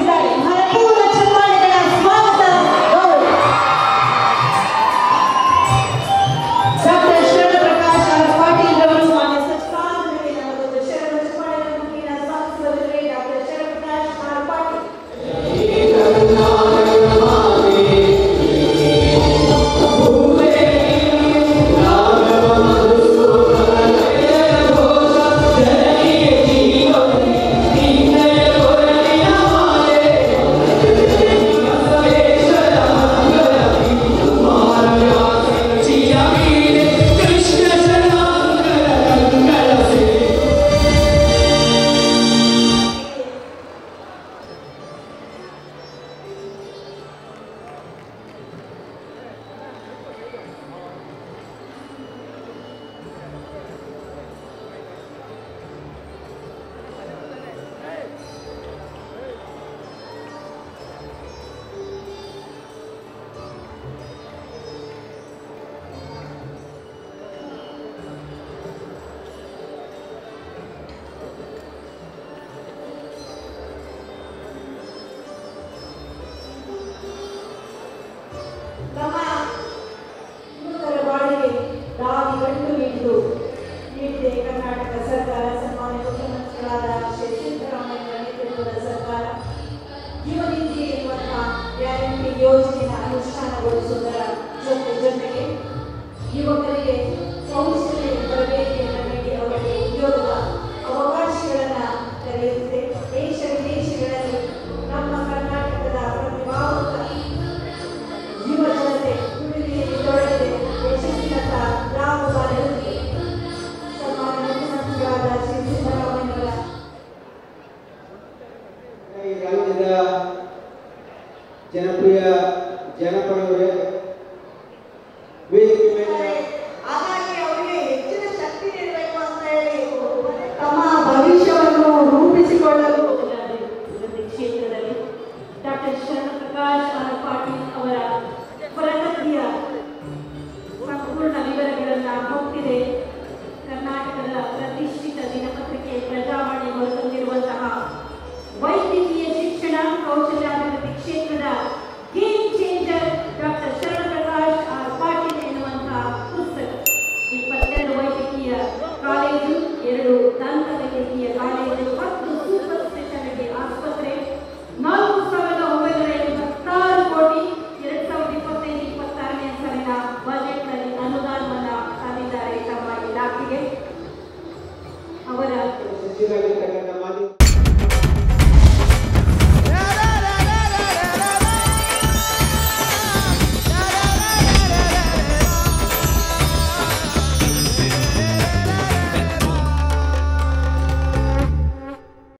ಆಗಮಿಸಿದ್ದಾರೆ. ಭರಪೂರ ಚಪ್ಪಾಳೆಗಳ ಸ್ವಾಗತ ಗೌರವ. ಡಾಕ್ಟರ್ ಶರಣಪ್ರಕಾಶ್ ಆರ್ ಪಾಟೀಲ್ ರವರು ಮಾನ್ಯ ಸಚಿವಾಲಯದಲ್ಲಿ ನಮ್ಮದೊಂದು ಶರಣ ಚಪ್ಪಾಳೆಗಳ ಮುಖೇನ ಸ್ವಾಗತಿಸುವವರಿಗೆ ಡಾಕ್ಟರ್ ಶರಣಪ್ರಕಾಶ್ ಆರ್ ಪಾಟೀಲ್. ಕರ್ನಾಟಕ ಸರ್ಕಾರ ಸನ್ಮಾನ್ಯ ಮುಖ್ಯಮಂತ್ರಿಗಳಾದ ಶ್ರೀ ಸಿದ್ದರಾಮಯ್ಯ ನೇತೃತ್ವದ ಸರ್ಕಾರ ಯುವನಿಧಿ ಎನ್ನುವಂತಹ ಗ್ಯಾರಂಟಿ ಯೋಜನೆಯನ್ನು ಅನುಷ್ಠಾನಗೊಳಿಸುವುದರ ಜೊತೆಗೆ ಯುವಕರಿಗೆ ಕೌಶಲ್ಯ ತರಬೇತಿಯನ್ನು ನೀಡಿ ಅವರಿಗೆ ಉದ್ಯೋಗದ ಅವಕಾಶಗಳನ್ನು ತೆರೆಯುತ್ತದೆ. ದೇಶ ವಿದೇಶಗಳಲ್ಲಿ ನಮ್ಮ ಕರ್ನಾಟಕದ ಪ್ರತಿಭಾವಂತ ಯುವ ಜನತೆ ದುಡಿಮೆಯಲ್ಲಿ ತೊಡಗಿದೆ ಯಶಸ್ಸಿನತ್ತ ಲಾಭವಾದಕ್ಕೆ ಸನ್ಮಾನ್ಯ ಮುಖ್ಯಮಂತ್ರಿಗಳಾದ ಶ್ರೀ ಸಿದ್ದರಾಮಯ್ಯವರ ಜನಪ್ರಿಯ ಜನಪದ